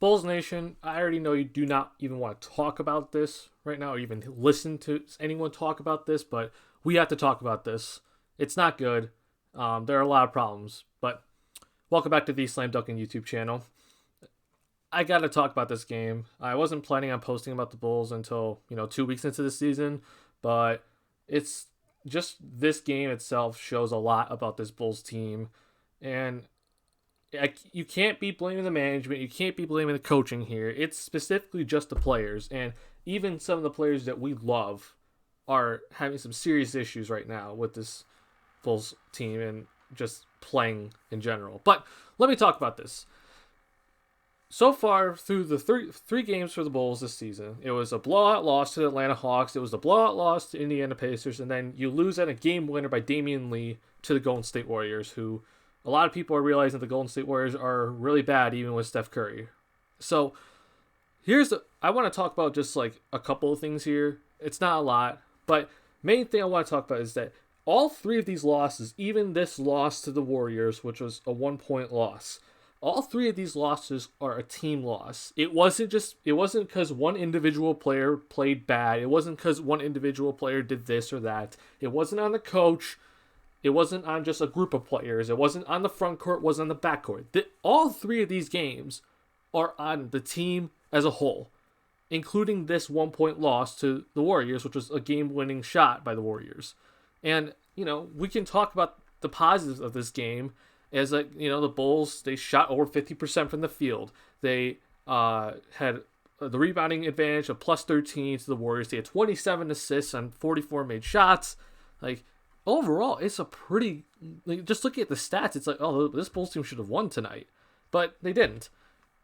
Bulls Nation, I already know you do not even want to talk about this right now or even listen to anyone talk about this, but we have to talk about this. It's not good. There are a lot of problems, but welcome back to the TheSlamDuncan YouTube channel. I got to talk about this game. I wasn't planning on posting about the Bulls until, 2 weeks into the season, but it's just this game itself shows a lot about this Bulls team. And you can't be blaming the management. You can't be blaming the coaching here. It's specifically just the players. And even some of the players that we love are having some serious issues right now with this Bulls team and just playing in general. But let me talk about this. So far, through the three games for the Bulls this season, it was a blowout loss to the Atlanta Hawks. It was a blowout loss to Indiana Pacers. And then you lose at a game winner by Damion Lee to the Golden State Warriors, who a lot of people are realizing that the Golden State Warriors are really bad, even with Steph Curry. So I want to talk about just like a couple of things here. It's not a lot, but main thing I want to talk about is that all three of these losses, even this loss to the Warriors, which was a 1-point loss, all three of these losses are a team loss. It wasn't because one individual player played bad. It wasn't because one individual player did this or that. It wasn't on the coach. It wasn't on just a group of players. It wasn't on the front court. It wasn't on the back court. All three of these games are on the team as a whole, including this 1-point loss to the Warriors, which was a game-winning shot by the Warriors. And, we can talk about the positives of this game as, the Bulls, they shot over 50% from the field. They had the rebounding advantage of plus 13 to the Warriors. They had 27 assists on 44 made shots. Overall, it's a pretty... just looking at the stats, it's like, oh, this Bulls team should have won tonight. But they didn't.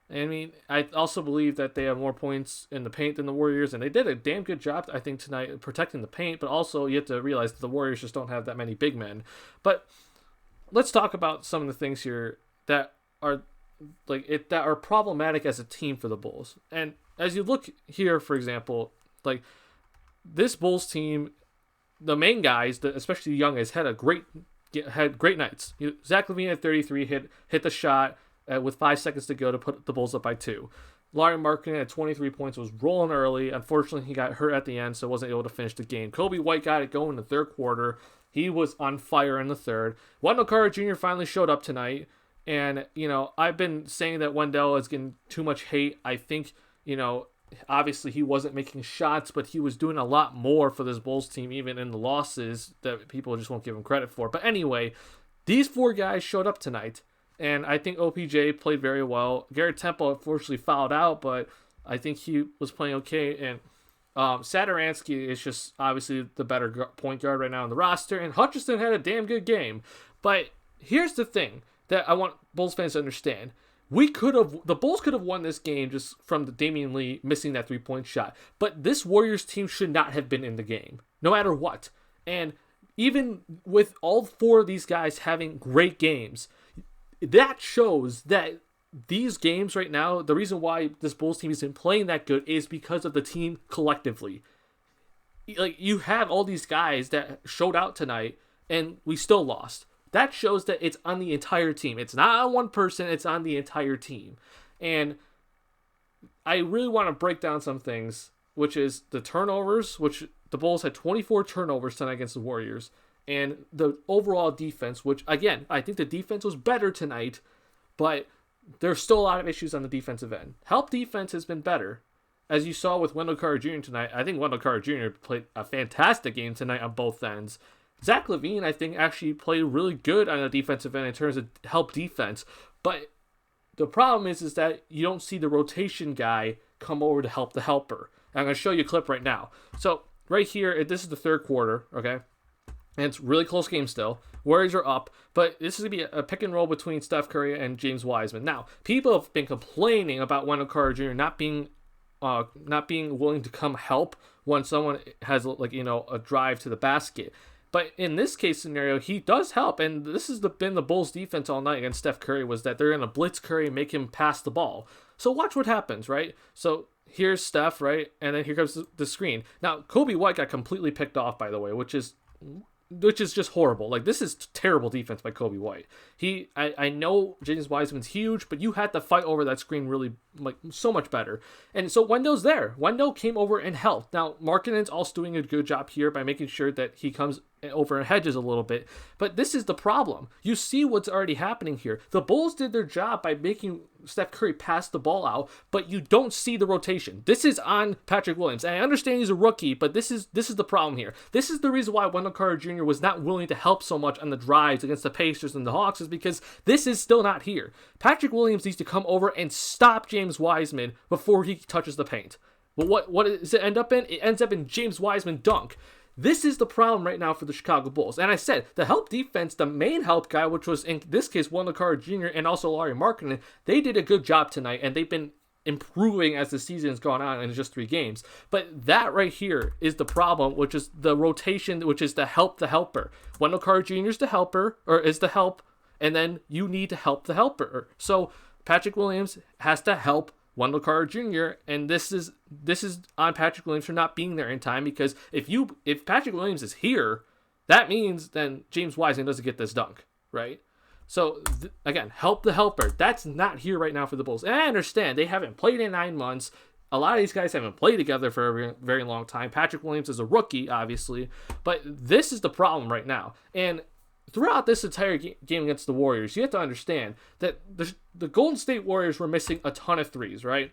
I also believe that they have more points in the paint than the Warriors, and they did a damn good job, I think, tonight protecting the paint, but also you have to realize that the Warriors just don't have that many big men. But let's talk about some of the things here that are that are problematic as a team for the Bulls. And as you look here, for example, this Bulls team, the main guys, especially the young guys, had great nights. Zach LaVine had 33, hit the shot with 5 seconds to go to put the Bulls up by 2. Lauri Markkanen had 23 points, was rolling early. Unfortunately, he got hurt at the end, so wasn't able to finish the game. Kobe White got it going in the third quarter. He was on fire in the third. Wendell Carter Jr. finally showed up tonight, and I've been saying that Wendell is getting too much hate. I think obviously he wasn't making shots, but he was doing a lot more for this Bulls team, even in the losses that people just won't give him credit for. But anyway, these 4 guys showed up tonight, and I think OPJ played very well. Garrett Temple unfortunately fouled out, but I think he was playing okay. And Satoransky is just obviously the better point guard right now on the roster, and Hutchinson had a damn good game. But here's the thing that I want Bulls fans to understand. The Bulls could have won this game just from the Damion Lee missing that 3-point shot. But this Warriors team should not have been in the game, no matter what. And even with all 4 of these guys having great games, that shows that these games right now, the reason why this Bulls team isn't playing that good is because of the team collectively. You have all these guys that showed out tonight, and we still lost. That shows that it's on the entire team. It's not on one person, it's on the entire team. And I really want to break down some things, which is the turnovers, which the Bulls had 24 turnovers tonight against the Warriors, and the overall defense, which, again, I think the defense was better tonight, but there's still a lot of issues on the defensive end. Help defense has been better. As you saw with Wendell Carter Jr. tonight, I think Wendell Carter Jr. played a fantastic game tonight on both ends. Zach LaVine, I think, actually played really good on the defensive end in terms of help defense. But the problem is that you don't see the rotation guy come over to help the helper. And I'm going to show you a clip right now. So right here, this is the third quarter, okay? And it's a really close game still. Warriors are up, but this is going to be a pick and roll between Steph Curry and James Wiseman. Now, people have been complaining about Wendell Carter Jr. not being willing to come help when someone has a drive to the basket. But in this case scenario, he does help, and this has been the Bulls' defense all night against Steph Curry, was that they're going to blitz Curry and make him pass the ball. So watch what happens, right? So here's Steph, right? And then here comes the screen. Now, Kobe White got completely picked off, by the way, which is which is just horrible. Like, this is terrible defense by Kobe White. I know James Wiseman's huge, but you had to fight over that screen really, like, so much better. And so Wendell's there. Wendell came over and helped. Now, Markkanen's also doing a good job here by making sure that he comes over and hedges a little bit. But this is the problem. You see what's already happening here. The Bulls did their job by making Steph Curry pass the ball out, but you don't see the rotation. This is on Patrick Williams. And I understand he's a rookie, but this is the problem here. This is the reason why Wendell Carter Jr. was not willing to help so much on the drives against the Pacers and the Hawks, is because this is still not here. Patrick Williams needs to come over and stop James Wiseman before he touches the paint. But what does it end up in? It ends up in James Wiseman dunk. This is the problem right now for the Chicago Bulls. And I said, the help defense, the main help guy, which was in this case Wendell Carter Jr. and also Lauri Markkanen, they did a good job tonight, and they've been improving as the season has gone on in just 3 games. But that right here is the problem, which is the rotation, which is the helper. Wendell Carter Jr. is the helper, or is the help, and then you need to help the helper. So Patrick Williams has to help Wendell Carter Jr., and this is on Patrick Williams for not being there in time, because if Patrick Williams is here, that means then James Wiseman doesn't get this dunk, right? So, again, help the helper. That's not here right now for the Bulls. And I understand they haven't played in 9 months. A lot of these guys haven't played together for a very, very long time. Patrick Williams is a rookie, obviously, but this is the problem right now. And throughout this entire game against the Warriors, you have to understand that the Golden State Warriors were missing a ton of threes, right?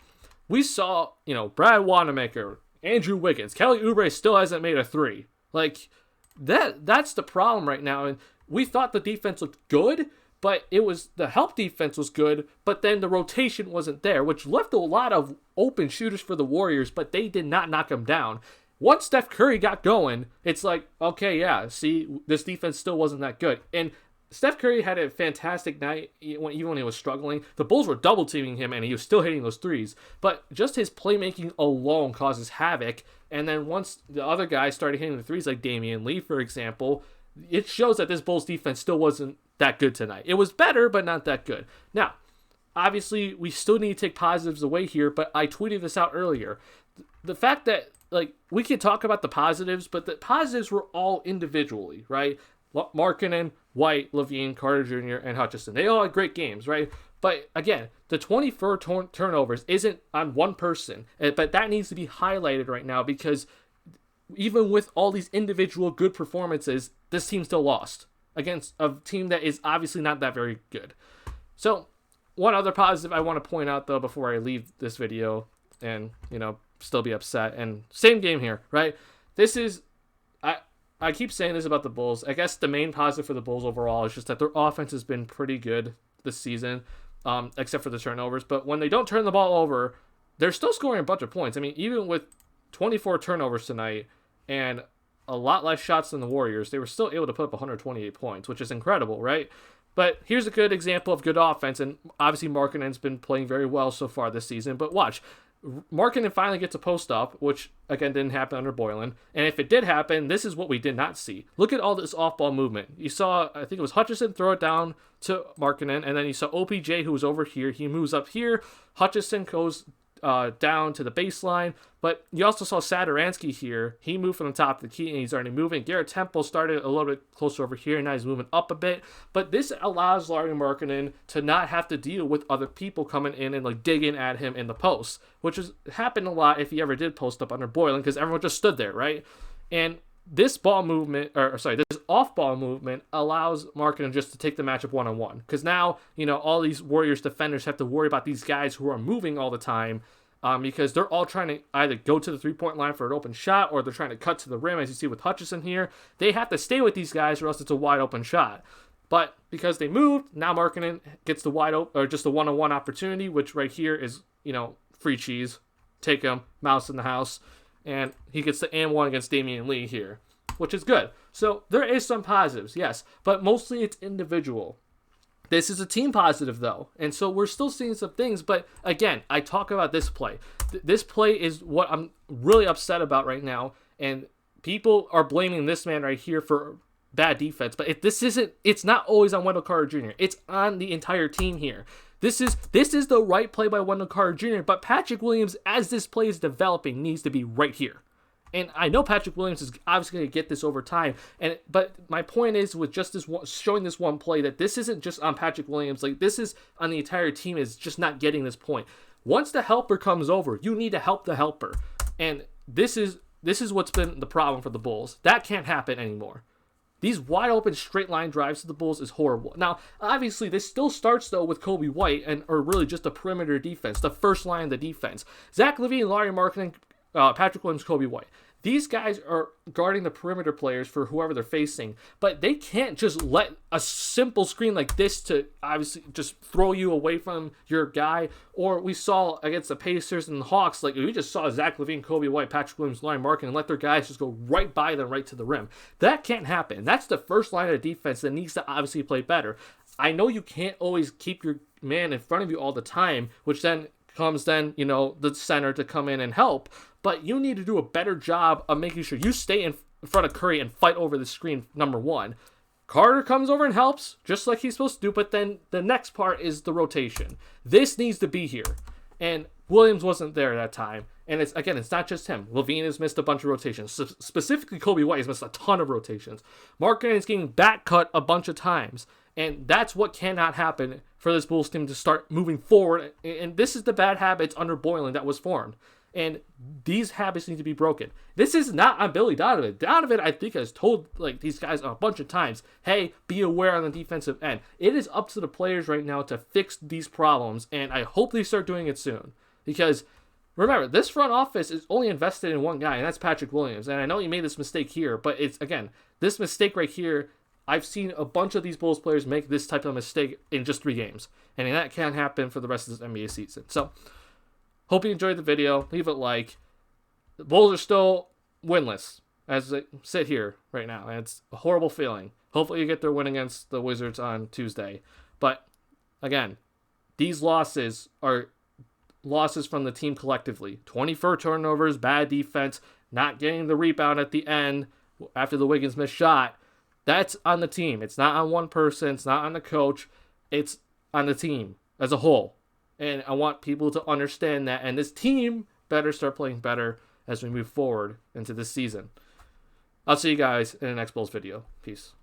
We saw, Brad Wanamaker, Andrew Wiggins, Kelly Oubre still hasn't made a 3. Like, that's the problem right now. And we thought the defense looked good, but the help defense was good, but then the rotation wasn't there, which left a lot of open shooters for the Warriors, but they did not knock them down. Once Steph Curry got going, it's like, okay, yeah, see, this defense still wasn't that good. And Steph Curry had a fantastic night even when he was struggling. The Bulls were double teaming him, and he was still hitting those threes. But just his playmaking alone causes havoc. And then once the other guys started hitting the threes, like Damion Lee, for example, it shows that this Bulls defense still wasn't that good tonight. It was better, but not that good. Now, obviously, we still need to take positives away here, but I tweeted this out earlier. The fact that, we could talk about the positives, but the positives were all individually, right? Markkanen, White, Levine, Carter Jr., and Hutchison. They all had great games, right? But again, the 24 turnovers isn't on one person, but that needs to be highlighted right now, because even with all these individual good performances, this team still lost against a team that is obviously not that very good. So, one other positive I want to point out, though, before I leave this video and, still be upset, and same game here, right? This is, I keep saying this about the Bulls. I guess the main positive for the Bulls overall is just that their offense has been pretty good this season, except for the turnovers. But when they don't turn the ball over, they're still scoring a bunch of points. I mean, even with 24 turnovers tonight and a lot less shots than the Warriors, they were still able to put up 128 points, which is incredible, right? But here's a good example of good offense, and obviously Markkanen's been playing very well so far this season. But watch, Markkanen finally gets a post up, which again didn't happen under Boylen. And if it did happen, this is what we did not see. Look at all this off-ball movement. You saw, I think it was Hutchison throw it down to Markkanen, and then you saw OPJ, who was over here. He moves up here. Hutchison goes down to the baseline, but you also saw Satoransky here. He moved from the top of the key, and he's already moving. Garrett Temple started a little bit closer over here, and now he's moving up a bit. But this allows Lauri Markkanen to not have to deal with other people coming in and digging at him in the post, which has happened a lot if he ever did post up under Boylen, because everyone just stood there, right? And this this off-ball movement allows Markkanen just to take the matchup one-on-one. Because now, all these Warriors defenders have to worry about these guys who are moving all the time, because they're all trying to either go to the three-point line for an open shot, or they're trying to cut to the rim, as you see with Hutchison here. They have to stay with these guys, or else it's a wide-open shot. But because they moved, now Markkanen gets the wide open, or just the one-on-one opportunity, which right here is, free cheese. Take him, mouse in the house. And he gets the and one against Damion Lee here, which is good. So there is some positives, yes, but mostly it's individual. This is a team positive, though, and so we're still seeing some things, but again, I talk about this play. This play is what I'm really upset about right now, and people are blaming this man right here for bad defense, but it's not always on Wendell Carter Jr. It's on the entire team here. This is the right play by Wendell Carter Jr., but Patrick Williams, as this play is developing, needs to be right here. And I know Patrick Williams is obviously going to get this over time. But my point is, with just this one, showing this one play, that this isn't just on Patrick Williams. Like, this is on the entire team is just not getting this point. Once the helper comes over, you need to help the helper. And this is what's been the problem for the Bulls. That can't happen anymore. These wide open straight line drives to the Bulls is horrible. Now, obviously, this still starts, though, with Kobe White, or really just a perimeter defense, the first line of the defense. Zach LaVine, Larry Marketing, Patrick Williams, Kobe White. These guys are guarding the perimeter players for whoever they're facing, but they can't just let a simple screen like this to obviously just throw you away from your guy. Or we saw against the Pacers and the Hawks, like we just saw Zach LaVine, Kobe White, Patrick Williams, Larry Marketing, and let their guys just go right by them, right to the rim. That can't happen. That's the first line of defense that needs to obviously play better. I know you can't always keep your man in front of you all the time, which then comes the center to come in and help. But you need to do a better job of making sure you stay in front of Curry and fight over the screen, number one. Carter comes over and helps, just like he's supposed to do, but then the next part is the rotation. This needs to be here. And Williams wasn't there that time. And it's not just him. LaVine has missed a bunch of rotations. Specifically, Kobe White has missed a ton of rotations. Markkanen is getting back cut a bunch of times. And that's what cannot happen for this Bulls team to start moving forward. And this is the bad habits under Boylen that was formed. And these habits need to be broken. This is not on Billy Donovan. Donovan, I think, has told these guys a bunch of times, hey, be aware on the defensive end. It is up to the players right now to fix these problems, and I hope they start doing it soon. Because, remember, this front office is only invested in one guy, and that's Patrick Williams. And I know he made this mistake here, but it's, again, this mistake right here, I've seen a bunch of these Bulls players make this type of mistake in just 3 games. And that can't happen for the rest of this NBA season. So, hope you enjoyed the video. Leave a like. The Bulls are still winless as they sit here right now, and it's a horrible feeling. Hopefully you get their win against the Wizards on Tuesday. But, again, these losses are losses from the team collectively. 24 turnovers, bad defense, not getting the rebound at the end after the Wiggins missed shot. That's on the team. It's not on one person. It's not on the coach. It's on the team as a whole. And I want people to understand that. And this team better start playing better as we move forward into this season. I'll see you guys in the next Bulls video. Peace.